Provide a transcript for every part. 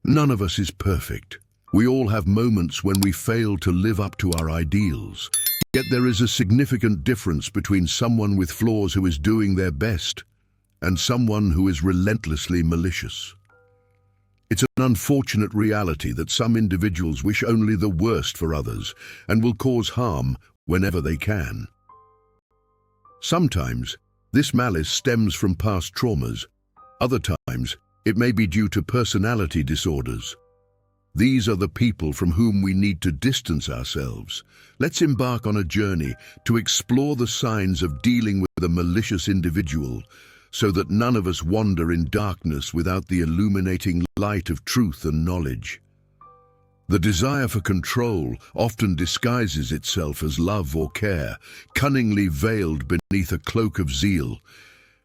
None of us is perfect. We all have moments when we fail to live up to our ideals. Yet there is a significant difference between someone with flaws who is doing their best and someone who is relentlessly malicious. It's an unfortunate reality that some individuals wish only the worst for others and will cause harm whenever they can. Sometimes, this malice stems from past traumas. Other times, it may be due to personality disorders. These are the people from whom we need to distance ourselves. Let's embark on a journey to explore the signs of dealing with a malicious individual, so that none of us wander in darkness without the illuminating light of truth and knowledge. The desire for control often disguises itself as love or care, cunningly veiled beneath a cloak of zeal.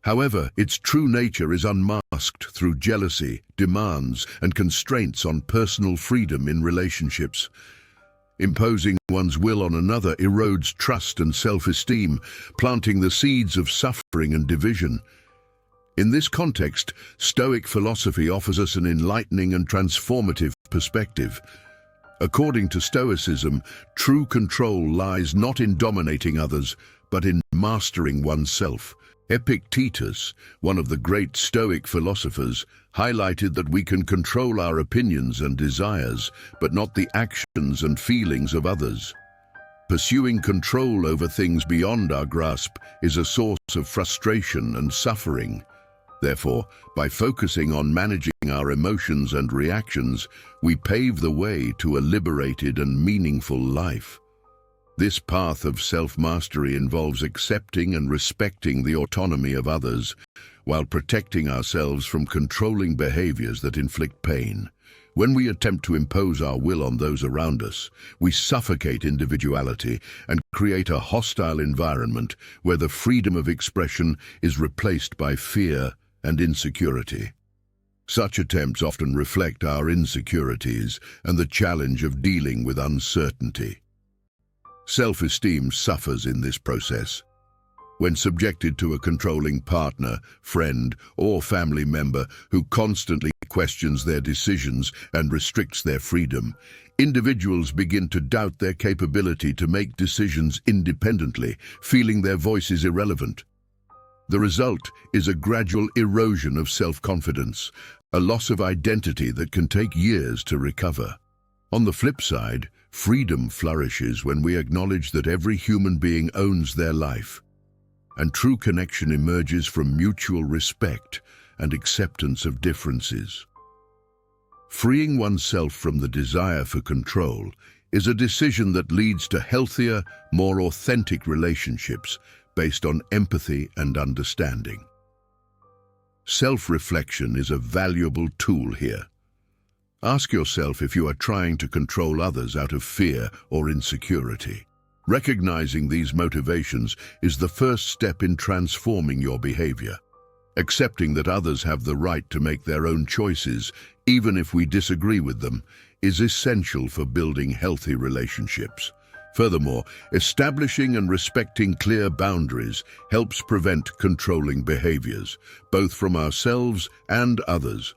However, its true nature is unmasked through jealousy, demands, and constraints on personal freedom in relationships. Imposing one's will on another erodes trust and self-esteem, planting the seeds of suffering and division. In this context, Stoic philosophy offers us an enlightening and transformative perspective. According to Stoicism, true control lies not in dominating others, but in mastering oneself. Epictetus, one of the great Stoic philosophers, highlighted that we can control our opinions and desires, but not the actions and feelings of others. Pursuing control over things beyond our grasp is a source of frustration and suffering. Therefore, by focusing on managing our emotions and reactions, we pave the way to a liberated and meaningful life. This path of self-mastery involves accepting and respecting the autonomy of others, while protecting ourselves from controlling behaviors that inflict pain. When we attempt to impose our will on those around us, we suffocate individuality and create a hostile environment where the freedom of expression is replaced by fear and insecurity. Such attempts often reflect our insecurities and the challenge of dealing with uncertainty. Self-esteem suffers in this process. When subjected to a controlling partner, friend, or family member who constantly questions their decisions and restricts their freedom, individuals begin to doubt their capability to make decisions independently, feeling their voice is irrelevant. The result is a gradual erosion of self-confidence, a loss of identity that can take years to recover. On the flip side, freedom flourishes when we acknowledge that every human being owns their life, and true connection emerges from mutual respect and acceptance of differences. Freeing oneself from the desire for control is a decision that leads to healthier, more authentic relationships based on empathy and understanding. Self-reflection is a valuable tool here. Ask yourself if you are trying to control others out of fear or insecurity. Recognizing these motivations is the first step in transforming your behavior. Accepting that others have the right to make their own choices, even if we disagree with them, is essential for building healthy relationships. Furthermore, establishing and respecting clear boundaries helps prevent controlling behaviors, both from ourselves and others.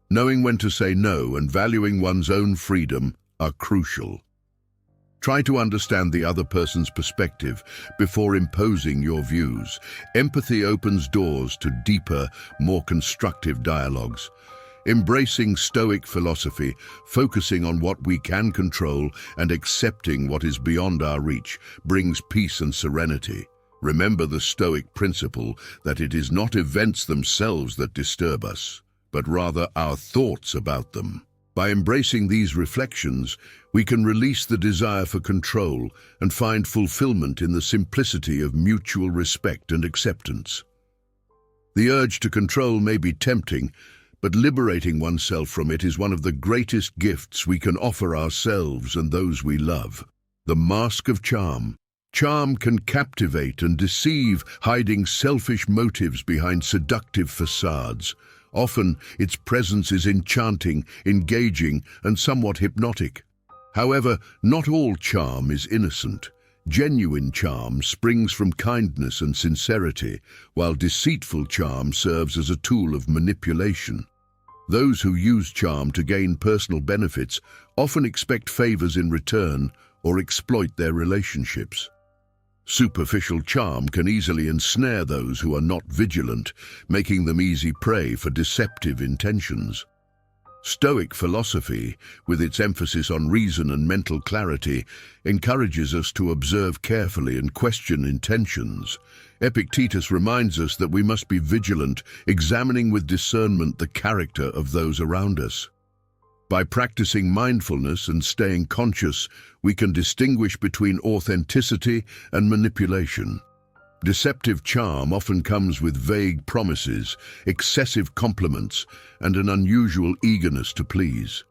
Knowing when to say no and valuing one's own freedom are crucial. Try to understand the other person's perspective before imposing your views. Empathy opens doors to deeper, more constructive dialogues. Embracing Stoic philosophy, focusing on what we can control and accepting what is beyond our reach, brings peace and serenity. Remember the Stoic principle that it is not events themselves that disturb us, but rather our thoughts about them. By embracing these reflections, we can release the desire for control and find fulfillment in the simplicity of mutual respect and acceptance. The urge to control may be tempting, but liberating oneself from it is one of the greatest gifts we can offer ourselves and those we love. The mask of charm. Charm can captivate and deceive, hiding selfish motives behind seductive facades. Often, its presence is enchanting, engaging, and somewhat hypnotic. However, not all charm is innocent. Genuine charm springs from kindness and sincerity, while deceitful charm serves as a tool of manipulation. Those who use charm to gain personal benefits often expect favors in return or exploit their relationships. Superficial charm can easily ensnare those who are not vigilant, making them easy prey for deceptive intentions. Stoic philosophy, with its emphasis on reason and mental clarity, encourages us to observe carefully and question intentions. Epictetus reminds us that we must be vigilant, examining with discernment the character of those around us. By practicing mindfulness and staying conscious, we can distinguish between authenticity and manipulation. Deceptive charm often comes with vague promises, excessive compliments, and an unusual eagerness to please.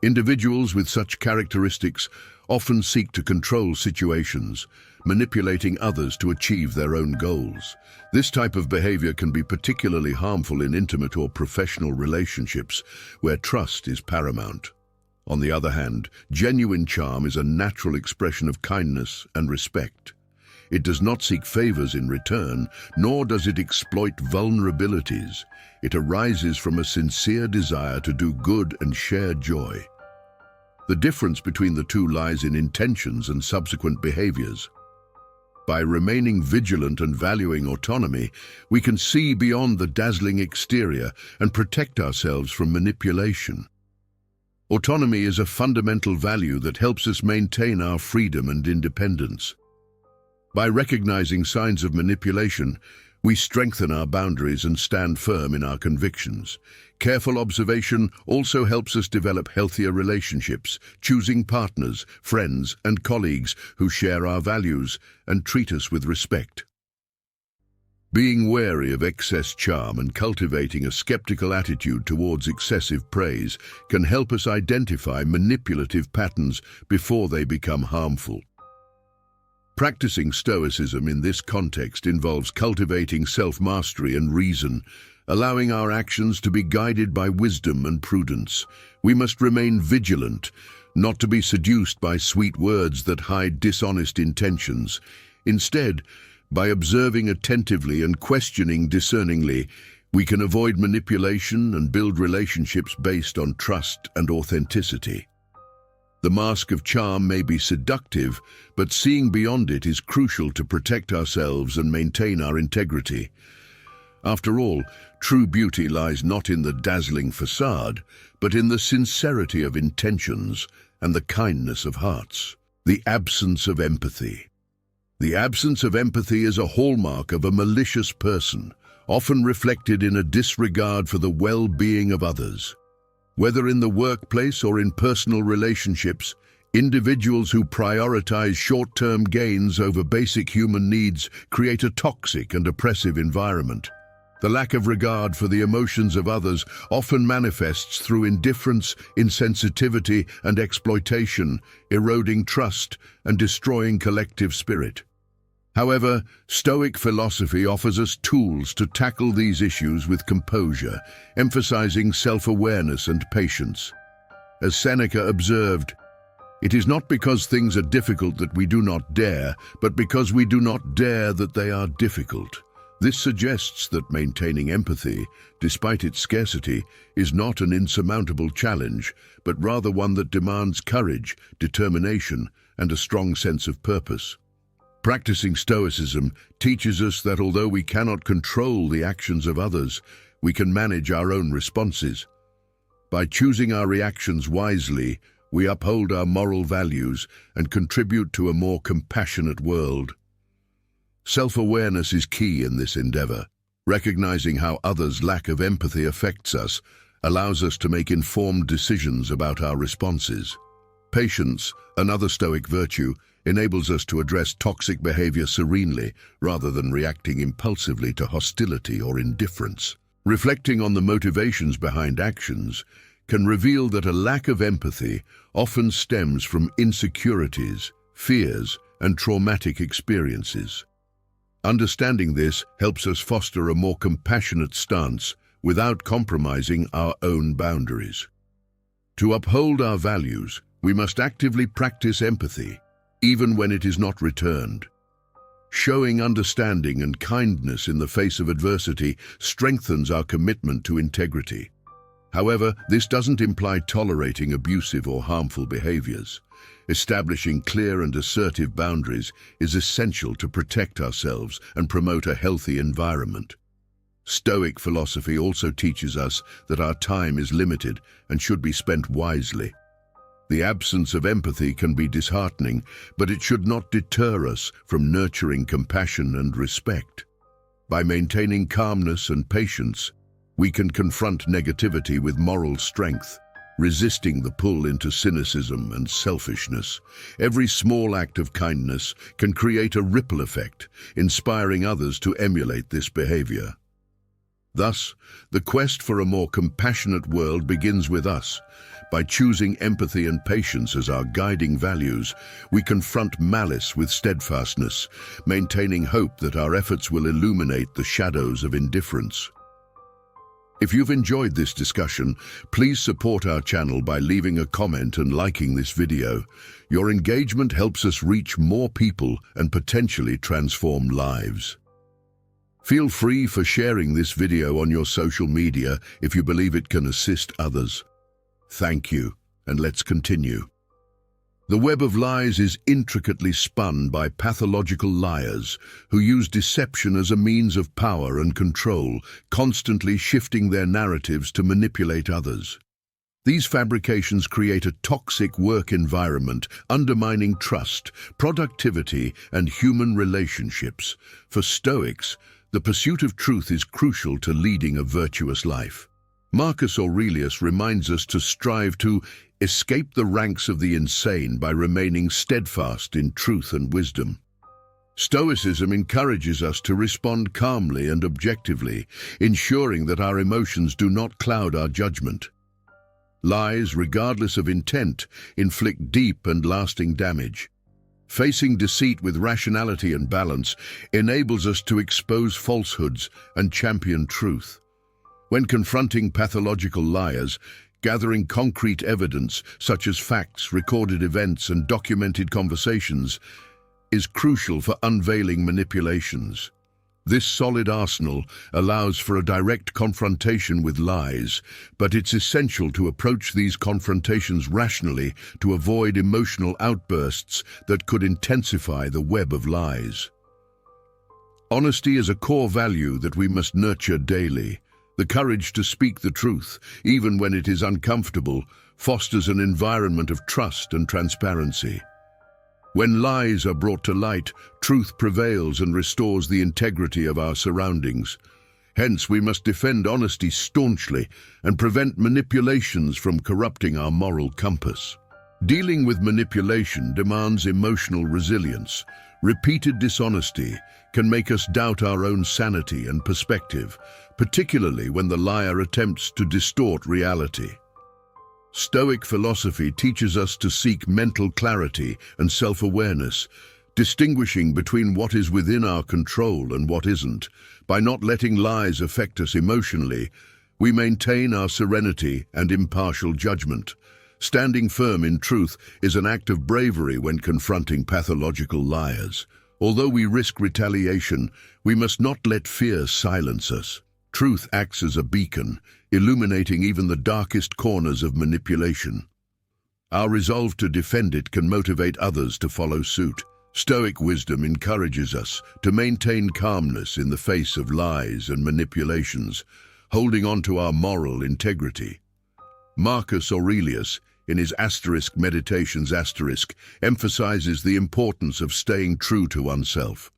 Individuals with such characteristics often seek to control situations, manipulating others to achieve their own goals. This type of behavior can be particularly harmful in intimate or professional relationships, where trust is paramount. On the other hand, genuine charm is a natural expression of kindness and respect. It does not seek favors in return, nor does it exploit vulnerabilities. It arises from a sincere desire to do good and share joy. The difference between the two lies in intentions and subsequent behaviors. By remaining vigilant and valuing autonomy, we can see beyond the dazzling exterior and protect ourselves from manipulation. Autonomy is a fundamental value that helps us maintain our freedom and independence. By recognizing signs of manipulation, we strengthen our boundaries and stand firm in our convictions. Careful observation also helps us develop healthier relationships, choosing partners, friends, and colleagues who share our values and treat us with respect. Being wary of excess charm and cultivating a skeptical attitude towards excessive praise can help us identify manipulative patterns before they become harmful. Practicing Stoicism in this context involves cultivating self-mastery and reason, allowing our actions to be guided by wisdom and prudence. We must remain vigilant, not to be seduced by sweet words that hide dishonest intentions. Instead, by observing attentively and questioning discerningly, we can avoid manipulation and build relationships based on trust and authenticity. The mask of charm may be seductive, but seeing beyond it is crucial to protect ourselves and maintain our integrity. After all, true beauty lies not in the dazzling facade, but in the sincerity of intentions and the kindness of hearts. The absence of empathy. The absence of empathy is a hallmark of a malicious person, often reflected in a disregard for the well-being of others. Whether in the workplace or in personal relationships, individuals who prioritize short-term gains over basic human needs create a toxic and oppressive environment. The lack of regard for the emotions of others often manifests through indifference, insensitivity, and exploitation, eroding trust and destroying collective spirit. However, Stoic philosophy offers us tools to tackle these issues with composure, emphasizing self-awareness and patience. As Seneca observed, "It is not because things are difficult that we do not dare, but because we do not dare that they are difficult." This suggests that maintaining empathy, despite its scarcity, is not an insurmountable challenge, but rather one that demands courage, determination, and a strong sense of purpose. Practicing Stoicism teaches us that although we cannot control the actions of others, we can manage our own responses. By choosing our reactions wisely, we uphold our moral values and contribute to a more compassionate world. Self-awareness is key in this endeavor. Recognizing how others' lack of empathy affects us allows us to make informed decisions about our responses. Patience, another Stoic virtue, enables us to address toxic behavior serenely rather than reacting impulsively to hostility or indifference. Reflecting on the motivations behind actions can reveal that a lack of empathy often stems from insecurities, fears, and traumatic experiences. Understanding this helps us foster a more compassionate stance without compromising our own boundaries. To uphold our values, we must actively practice empathy, even when it is not returned. Showing understanding and kindness in the face of adversity strengthens our commitment to integrity. However, this doesn't imply tolerating abusive or harmful behaviors. Establishing clear and assertive boundaries is essential to protect ourselves and promote a healthy environment. Stoic philosophy also teaches us that our time is limited and should be spent wisely. The absence of empathy can be disheartening, but it should not deter us from nurturing compassion and respect. By maintaining calmness and patience, we can confront negativity with moral strength, resisting the pull into cynicism and selfishness. Every small act of kindness can create a ripple effect, inspiring others to emulate this behavior. Thus, the quest for a more compassionate world begins with us. By choosing empathy and patience as our guiding values, we confront malice with steadfastness, maintaining hope that our efforts will illuminate the shadows of indifference. If you've enjoyed this discussion, please support our channel by leaving a comment and liking this video. Your engagement helps us reach more people and potentially transform lives. Feel free for sharing this video on your social media if you believe it can assist others. Thank you, and let's continue. The web of lies is intricately spun by pathological liars who use deception as a means of power and control, constantly shifting their narratives to manipulate others. These fabrications create a toxic work environment, undermining trust, productivity, and human relationships. For Stoics, the pursuit of truth is crucial to leading a virtuous life. Marcus Aurelius reminds us to strive to escape the ranks of the insane by remaining steadfast in truth and wisdom. Stoicism encourages us to respond calmly and objectively, ensuring that our emotions do not cloud our judgment. Lies, regardless of intent, inflict deep and lasting damage. Facing deceit with rationality and balance enables us to expose falsehoods and champion truth. When confronting pathological liars, gathering concrete evidence, such as facts, recorded events, and documented conversations, is crucial for unveiling manipulations. This solid arsenal allows for a direct confrontation with lies, but it's essential to approach these confrontations rationally to avoid emotional outbursts that could intensify the web of lies. Honesty is a core value that we must nurture daily. The courage to speak the truth, even when it is uncomfortable, fosters an environment of trust and transparency. When lies are brought to light, truth prevails and restores the integrity of our surroundings. Hence, we must defend honesty staunchly and prevent manipulations from corrupting our moral compass. Dealing with manipulation demands emotional resilience. Repeated dishonesty can make us doubt our own sanity and perspective, particularly when the liar attempts to distort reality. Stoic philosophy teaches us to seek mental clarity and self-awareness, distinguishing between what is within our control and what isn't. By not letting lies affect us emotionally, we maintain our serenity and impartial judgment. Standing firm in truth is an act of bravery when confronting pathological liars. Although we risk retaliation, we must not let fear silence us. Truth acts as a beacon, illuminating even the darkest corners of manipulation. Our resolve to defend it can motivate others to follow suit. Stoic wisdom encourages us to maintain calmness in the face of lies and manipulations, holding on to our moral integrity. Marcus Aurelius, in his Meditations emphasizes the importance of staying true to oneself.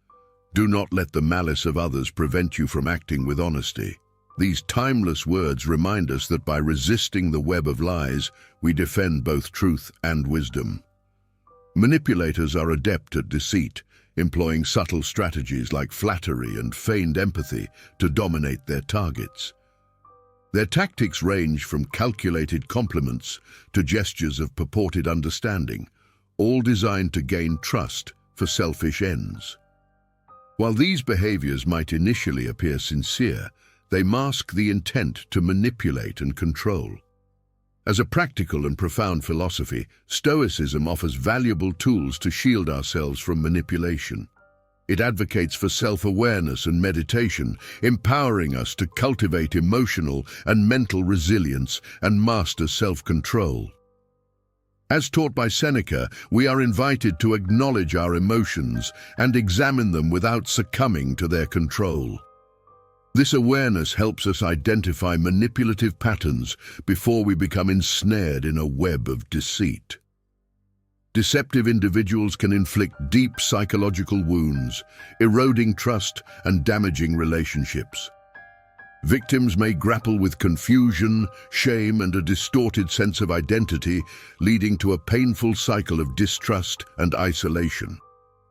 Do not let the malice of others prevent you from acting with honesty. These timeless words remind us that by resisting the web of lies, we defend both truth and wisdom. Manipulators are adept at deceit, employing subtle strategies like flattery and feigned empathy to dominate their targets. Their tactics range from calculated compliments to gestures of purported understanding, all designed to gain trust for selfish ends. While these behaviors might initially appear sincere, they mask the intent to manipulate and control. As a practical and profound philosophy, Stoicism offers valuable tools to shield ourselves from manipulation. It advocates for self-awareness and meditation, empowering us to cultivate emotional and mental resilience and master self-control. As taught by Seneca, we are invited to acknowledge our emotions and examine them without succumbing to their control. This awareness helps us identify manipulative patterns before we become ensnared in a web of deceit. Deceptive individuals can inflict deep psychological wounds, eroding trust and damaging relationships. Victims may grapple with confusion, shame, and a distorted sense of identity, leading to a painful cycle of distrust and isolation.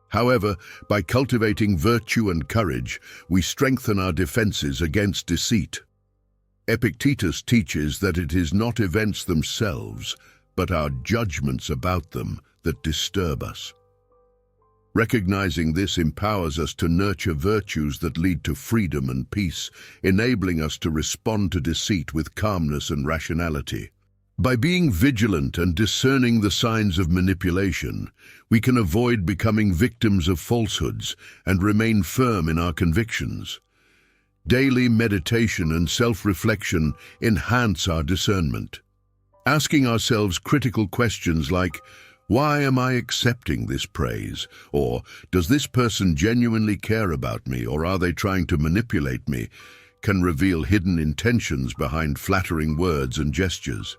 However, by cultivating virtue and courage, we strengthen our defenses against deceit. Epictetus teaches that it is not events themselves, but our judgments about them that disturb us. Recognizing this empowers us to nurture virtues that lead to freedom and peace, enabling us to respond to deceit with calmness and rationality. By being vigilant and discerning the signs of manipulation, we can avoid becoming victims of falsehoods and remain firm in our convictions. Daily meditation and self-reflection enhance our discernment. Asking ourselves critical questions like, why am I accepting this praise? Or, does this person genuinely care about me, or are they trying to manipulate me? Can reveal hidden intentions behind flattering words and gestures.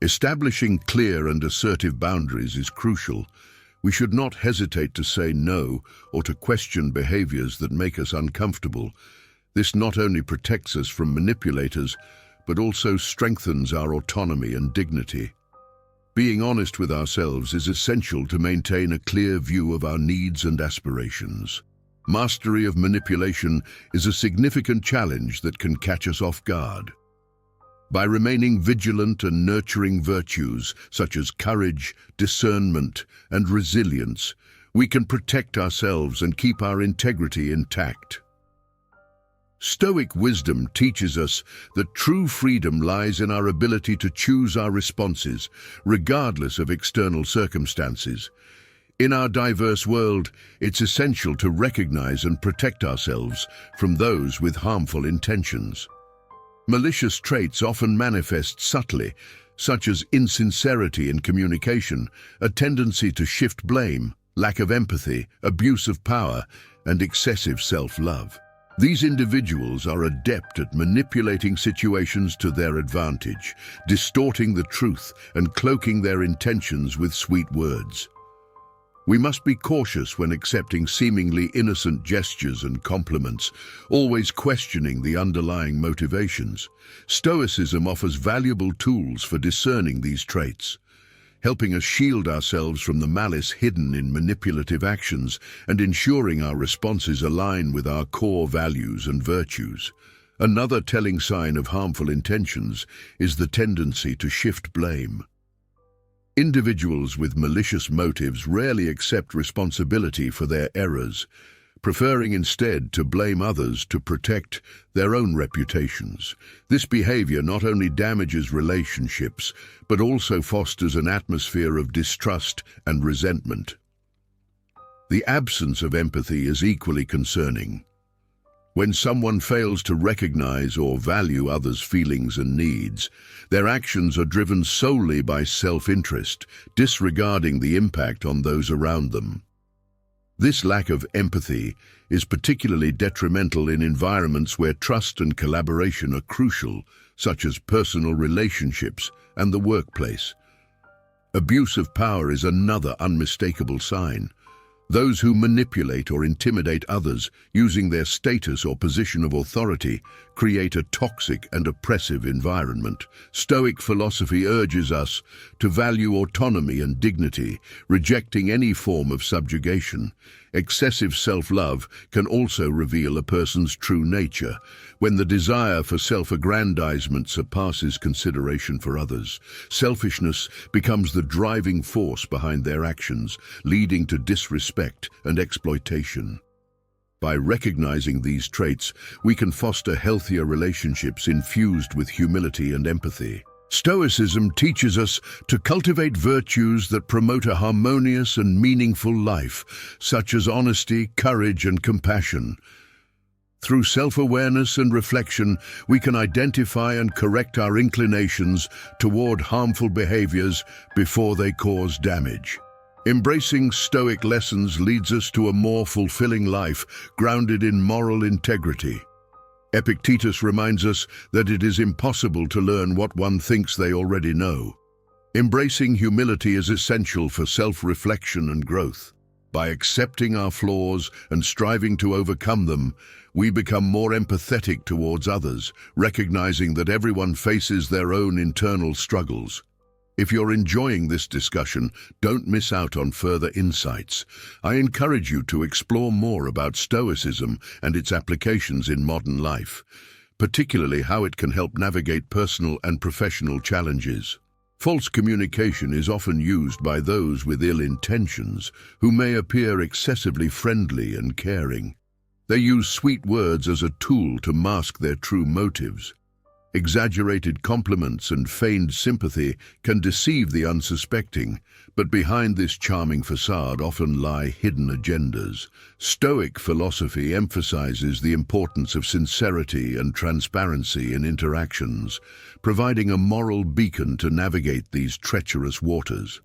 Establishing clear and assertive boundaries is crucial. We should not hesitate to say no or to question behaviors that make us uncomfortable. This not only protects us from manipulators, but also strengthens our autonomy and dignity. Being honest with ourselves is essential to maintain a clear view of our needs and aspirations. Mastery of manipulation is a significant challenge that can catch us off guard. By remaining vigilant and nurturing virtues such as courage, discernment, and resilience, we can protect ourselves and keep our integrity intact. Stoic wisdom teaches us that true freedom lies in our ability to choose our responses, regardless of external circumstances. In our diverse world, it's essential to recognize and protect ourselves from those with harmful intentions. Malicious traits often manifest subtly, such as insincerity in communication, a tendency to shift blame, lack of empathy, abuse of power, and excessive self-love. These individuals are adept at manipulating situations to their advantage, distorting the truth and cloaking their intentions with sweet words. We must be cautious when accepting seemingly innocent gestures and compliments, always questioning the underlying motivations. Stoicism offers valuable tools for discerning these traits, helping us shield ourselves from the malice hidden in manipulative actions and ensuring our responses align with our core values and virtues. Another telling sign of harmful intentions is the tendency to shift blame. Individuals with malicious motives rarely accept responsibility for their errors, preferring instead to blame others to protect their own reputations. This behavior not only damages relationships, but also fosters an atmosphere of distrust and resentment. The absence of empathy is equally concerning. When someone fails to recognize or value others' feelings and needs, their actions are driven solely by self-interest, disregarding the impact on those around them. This lack of empathy is particularly detrimental in environments where trust and collaboration are crucial, such as personal relationships and the workplace. Abuse of power is another unmistakable sign. Those who manipulate or intimidate others using their status or position of authority create a toxic and oppressive environment. Stoic philosophy urges us to value autonomy and dignity, rejecting any form of subjugation. Excessive self-love can also reveal a person's true nature, when the desire for self-aggrandizement surpasses consideration for others. Selfishness becomes the driving force behind their actions, leading to disrespect and exploitation. By recognizing these traits, we can foster healthier relationships infused with humility and empathy. Stoicism teaches us to cultivate virtues that promote a harmonious and meaningful life, such as honesty, courage, and compassion. Through self-awareness and reflection, we can identify and correct our inclinations toward harmful behaviors before they cause damage. Embracing Stoic lessons leads us to a more fulfilling life, grounded in moral integrity. Epictetus reminds us that it is impossible to learn what one thinks they already know. Embracing humility is essential for self-reflection and growth. By accepting our flaws and striving to overcome them, we become more empathetic towards others, recognizing that everyone faces their own internal struggles. If you're enjoying this discussion, don't miss out on further insights. I encourage you to explore more about Stoicism and its applications in modern life, particularly how it can help navigate personal and professional challenges. False communication is often used by those with ill intentions, who may appear excessively friendly and caring. They use sweet words as a tool to mask their true motives. Exaggerated compliments and feigned sympathy can deceive the unsuspecting, but behind this charming facade often lie hidden agendas. Stoic philosophy emphasizes the importance of sincerity and transparency in interactions, providing a moral beacon to navigate these treacherous waters.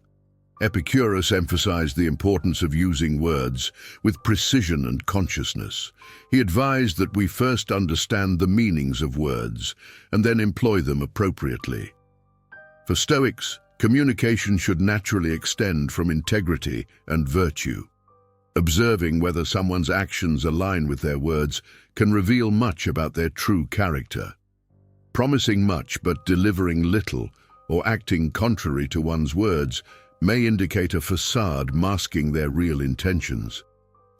Epicurus emphasized the importance of using words with precision and consciousness. He advised that we first understand the meanings of words and then employ them appropriately. For Stoics, communication should naturally extend from integrity and virtue. Observing whether someone's actions align with their words can reveal much about their true character. Promising much but delivering little, or acting contrary to one's words, may indicate a facade masking their real intentions.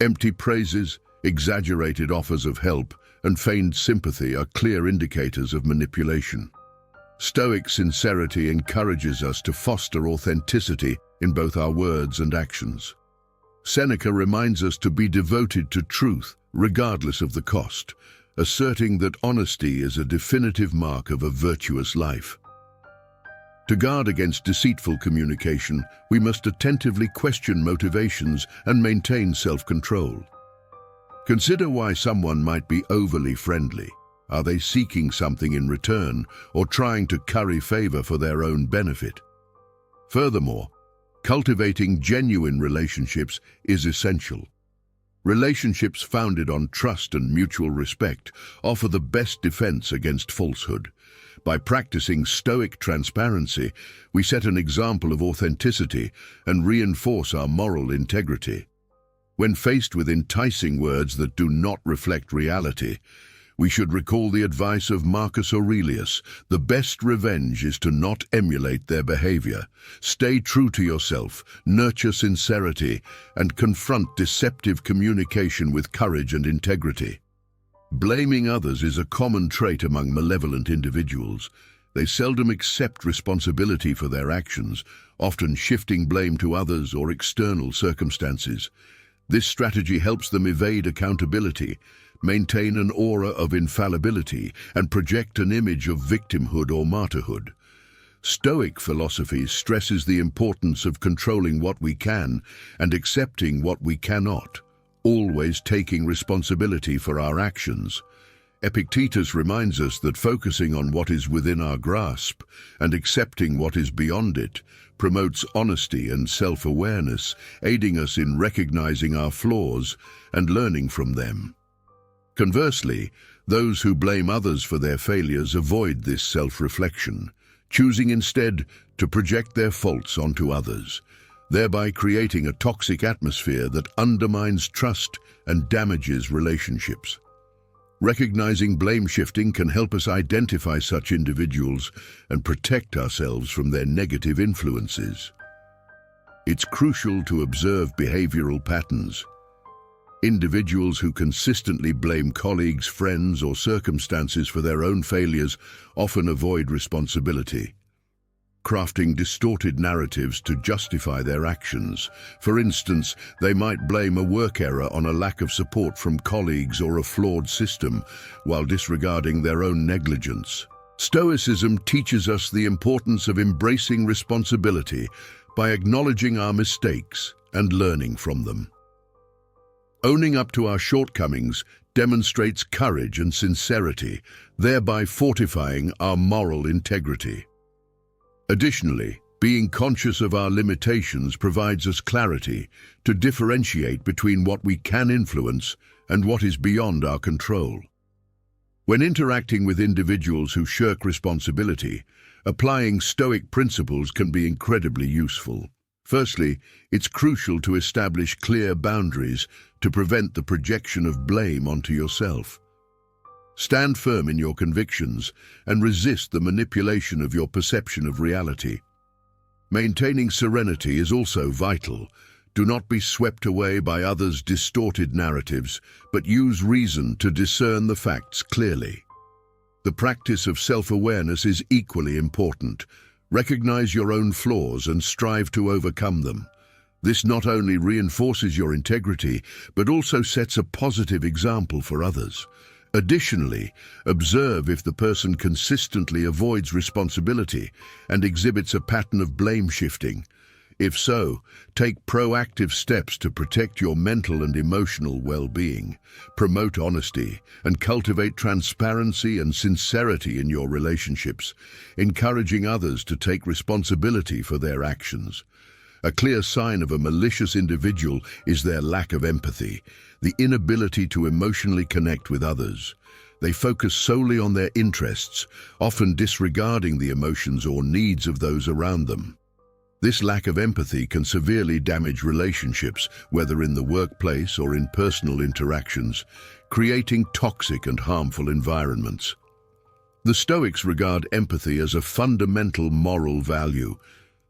Empty praises, exaggerated offers of help, and feigned sympathy are clear indicators of manipulation. Stoic sincerity encourages us to foster authenticity in both our words and actions. Seneca reminds us to be devoted to truth, regardless of the cost, asserting that honesty is a definitive mark of a virtuous life. To guard against deceitful communication, we must attentively question motivations and maintain self-control. Consider why someone might be overly friendly. Are they seeking something in return or trying to curry favor for their own benefit? Furthermore, cultivating genuine relationships is essential. Relationships founded on trust and mutual respect offer the best defense against falsehood. By practicing Stoic transparency, we set an example of authenticity and reinforce our moral integrity. When faced with enticing words that do not reflect reality, we should recall the advice of Marcus Aurelius: the best revenge is to not emulate their behavior. Stay true to yourself, nurture sincerity, and confront deceptive communication with courage and integrity. Blaming others is a common trait among malevolent individuals. They seldom accept responsibility for their actions, often shifting blame to others or external circumstances. This strategy helps them evade accountability, maintain an aura of infallibility, and project an image of victimhood or martyrhood. Stoic philosophy stresses the importance of controlling what we can and accepting what we cannot, always taking responsibility for our actions. Epictetus reminds us that focusing on what is within our grasp and accepting what is beyond it promotes honesty and self-awareness, aiding us in recognizing our flaws and learning from them. Conversely, those who blame others for their failures avoid this self-reflection, choosing instead to project their faults onto others, thereby creating a toxic atmosphere that undermines trust and damages relationships. Recognizing blame shifting can help us identify such individuals and protect ourselves from their negative influences. It's crucial to observe behavioral patterns. Individuals who consistently blame colleagues, friends, or circumstances for their own failures often avoid responsibility, crafting distorted narratives to justify their actions. For instance, they might blame a work error on a lack of support from colleagues or a flawed system, while disregarding their own negligence. Stoicism teaches us the importance of embracing responsibility by acknowledging our mistakes and learning from them. Owning up to our shortcomings demonstrates courage and sincerity, thereby fortifying our moral integrity. Additionally, being conscious of our limitations provides us clarity to differentiate between what we can influence and what is beyond our control. When interacting with individuals who shirk responsibility, applying Stoic principles can be incredibly useful. Firstly, it's crucial to establish clear boundaries to prevent the projection of blame onto yourself. Stand firm in your convictions and resist the manipulation of your perception of reality. Maintaining serenity is also vital. Do not be swept away by others' distorted narratives, but use reason to discern the facts clearly. The practice of self-awareness is equally important. Recognize your own flaws and strive to overcome them. This not only reinforces your integrity, but also sets a positive example for others. Additionally, observe if the person consistently avoids responsibility and exhibits a pattern of blame shifting. If so, take proactive steps to protect your mental and emotional well-being, promote honesty, and cultivate transparency and sincerity in your relationships, encouraging others to take responsibility for their actions. A clear sign of a malicious individual is their lack of empathy, the inability to emotionally connect with others. They focus solely on their interests, often disregarding the emotions or needs of those around them. This lack of empathy can severely damage relationships, whether in the workplace or in personal interactions, creating toxic and harmful environments. The Stoics regard empathy as a fundamental moral value.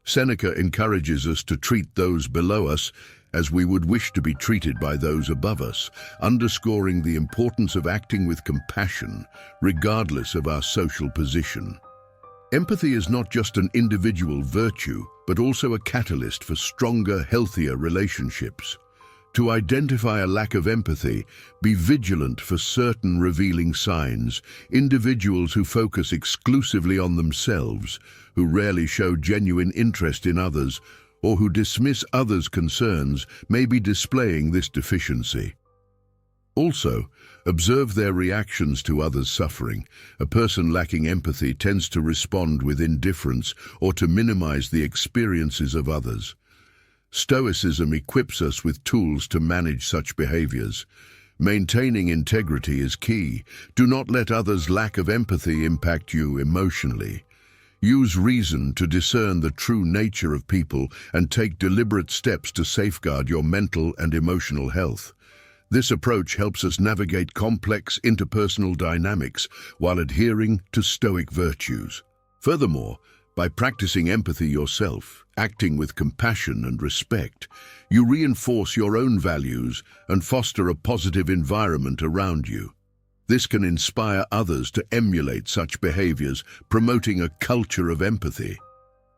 Seneca encourages us to treat those below us as we would wish to be treated by those above us, underscoring the importance of acting with compassion, regardless of our social position. Empathy is not just an individual virtue, but also a catalyst for stronger, healthier relationships. To identify a lack of empathy, be vigilant for certain revealing signs. Individuals who focus exclusively on themselves, who rarely show genuine interest in others, or who dismiss others' concerns may be displaying this deficiency. Also, observe their reactions to others' suffering. A person lacking empathy tends to respond with indifference or to minimize the experiences of others. Stoicism equips us with tools to manage such behaviors. Maintaining integrity is key. Do not let others' lack of empathy impact you emotionally. Use reason to discern the true nature of people and take deliberate steps to safeguard your mental and emotional health. This approach helps us navigate complex interpersonal dynamics while adhering to Stoic virtues. Furthermore, by practicing empathy yourself, acting with compassion and respect, you reinforce your own values and foster a positive environment around you. This can inspire others to emulate such behaviors, promoting a culture of empathy.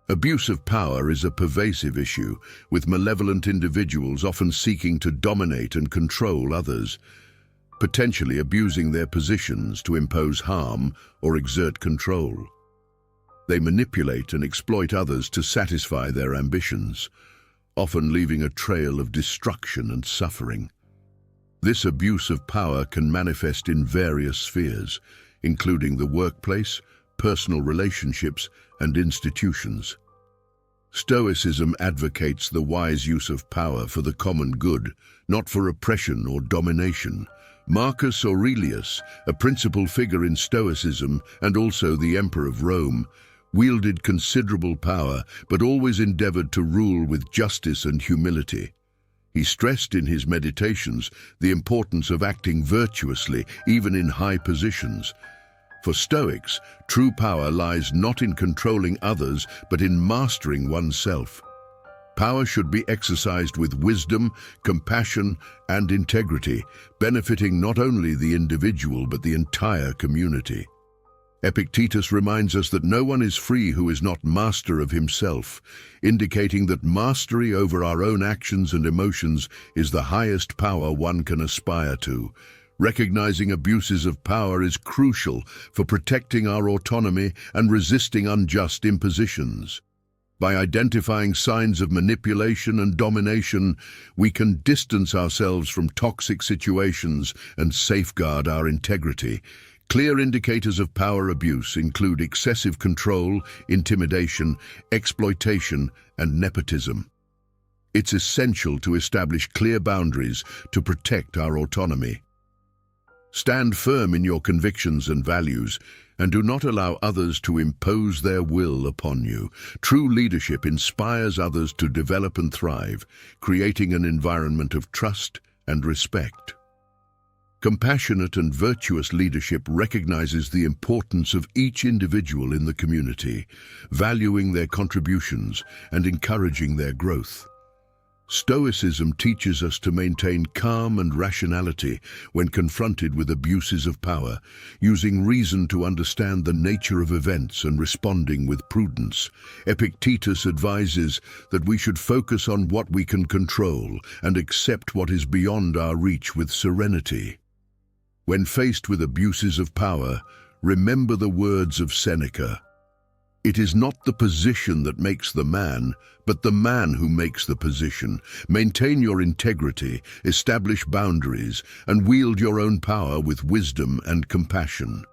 Abuse of power is a pervasive issue, with malevolent individuals often seeking to dominate and control others, potentially abusing their positions to impose harm or exert control. They manipulate and exploit others to satisfy their ambitions, often leaving a trail of destruction and suffering. This abuse of power can manifest in various spheres, including the workplace, personal relationships, and institutions. Stoicism advocates the wise use of power for the common good, not for oppression or domination. Marcus Aurelius, a principal figure in Stoicism and also the Emperor of Rome, wielded considerable power but always endeavored to rule with justice and humility. He stressed in his meditations the importance of acting virtuously, even in high positions. For Stoics, true power lies not in controlling others, but in mastering oneself. Power should be exercised with wisdom, compassion, and integrity, benefiting not only the individual but the entire community. Epictetus reminds us that no one is free who is not master of himself, indicating that mastery over our own actions and emotions is the highest power one can aspire to. Recognizing abuses of power is crucial for protecting our autonomy and resisting unjust impositions. By identifying signs of manipulation and domination, we can distance ourselves from toxic situations and safeguard our integrity. Clear indicators of power abuse include excessive control, intimidation, exploitation, and nepotism. It's essential to establish clear boundaries to protect our autonomy. Stand firm in your convictions and values, and do not allow others to impose their will upon you. True leadership inspires others to develop and thrive, creating an environment of trust and respect. Compassionate and virtuous leadership recognizes the importance of each individual in the community, valuing their contributions and encouraging their growth. Stoicism teaches us to maintain calm and rationality when confronted with abuses of power, using reason to understand the nature of events and responding with prudence. Epictetus advises that we should focus on what we can control and accept what is beyond our reach with serenity. When faced with abuses of power, remember the words of Seneca. It is not the position that makes the man, but the man who makes the position. Maintain your integrity, establish boundaries, and wield your own power with wisdom and compassion.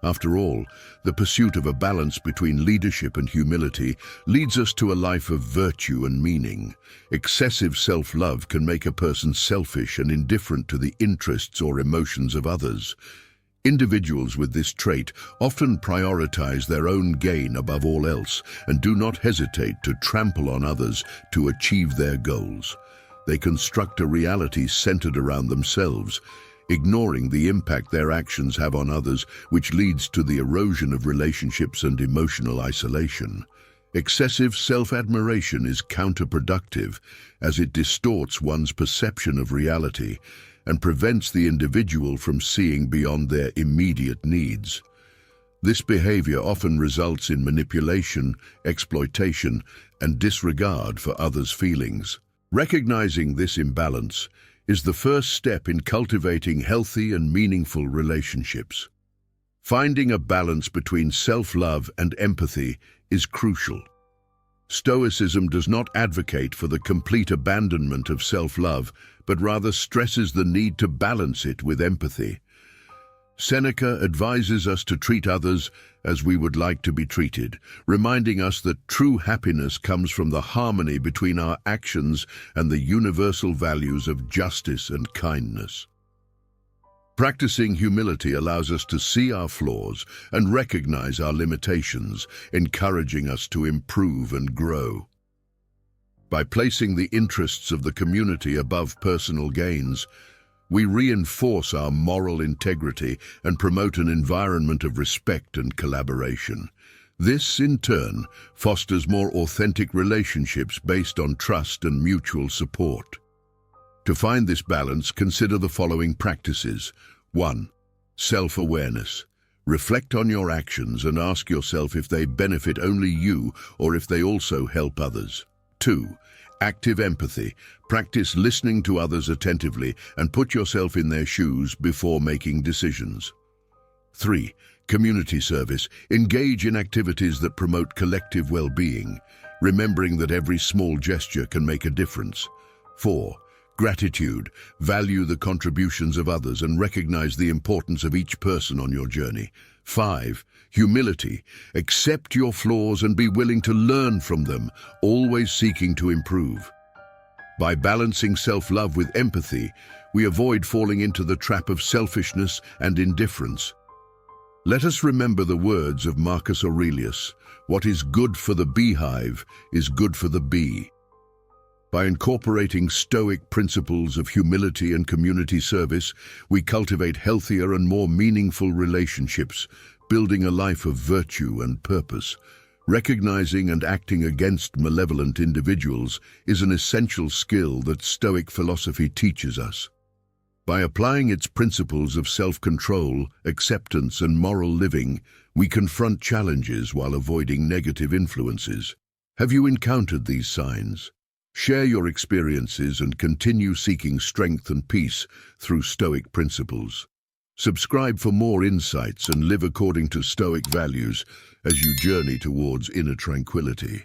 After all, the pursuit of a balance between leadership and humility leads us to a life of virtue and meaning. Excessive self-love can make a person selfish and indifferent to the interests or emotions of others. Individuals with this trait often prioritize their own gain above all else and do not hesitate to trample on others to achieve their goals. They construct a reality centered around themselves, ignoring the impact their actions have on others, which leads to the erosion of relationships and emotional isolation. Excessive self-admiration is counterproductive, as it distorts one's perception of reality and prevents the individual from seeing beyond their immediate needs. This behavior often results in manipulation, exploitation, and disregard for others' feelings. Recognizing this imbalance is the first step in cultivating healthy and meaningful relationships. Finding a balance between self-love and empathy is crucial. Stoicism does not advocate for the complete abandonment of self-love, but rather stresses the need to balance it with empathy. Seneca advises us to treat others as we would like to be treated, reminding us that true happiness comes from the harmony between our actions and the universal values of justice and kindness. Practicing humility allows us to see our flaws and recognize our limitations, encouraging us to improve and grow. By placing the interests of the community above personal gains, we reinforce our moral integrity and promote an environment of respect and collaboration. This, in turn, fosters more authentic relationships based on trust and mutual support. To find this balance, consider the following practices. 1. Self-awareness. Reflect on your actions and ask yourself if they benefit only you or if they also help others. 2. Active empathy. Practice listening to others attentively and put yourself in their shoes before making decisions. 3. Community service. Engage in activities that promote collective well-being, remembering that every small gesture can make a difference. 4. Gratitude. Value the contributions of others and recognize the importance of each person on your journey. 5. Humility. Accept your flaws and be willing to learn from them, always seeking to improve. By balancing self-love with empathy, we avoid falling into the trap of selfishness and indifference. Let us remember the words of Marcus Aurelius: "What is good for the beehive is good for the bee." By incorporating Stoic principles of humility and community service, we cultivate healthier and more meaningful relationships, building a life of virtue and purpose. Recognizing and acting against malevolent individuals is an essential skill that Stoic philosophy teaches us. By applying its principles of self-control, acceptance, and moral living, we confront challenges while avoiding negative influences. Have you encountered these signs? Share your experiences and continue seeking strength and peace through Stoic principles. Subscribe for more insights and live according to Stoic values as you journey towards inner tranquility.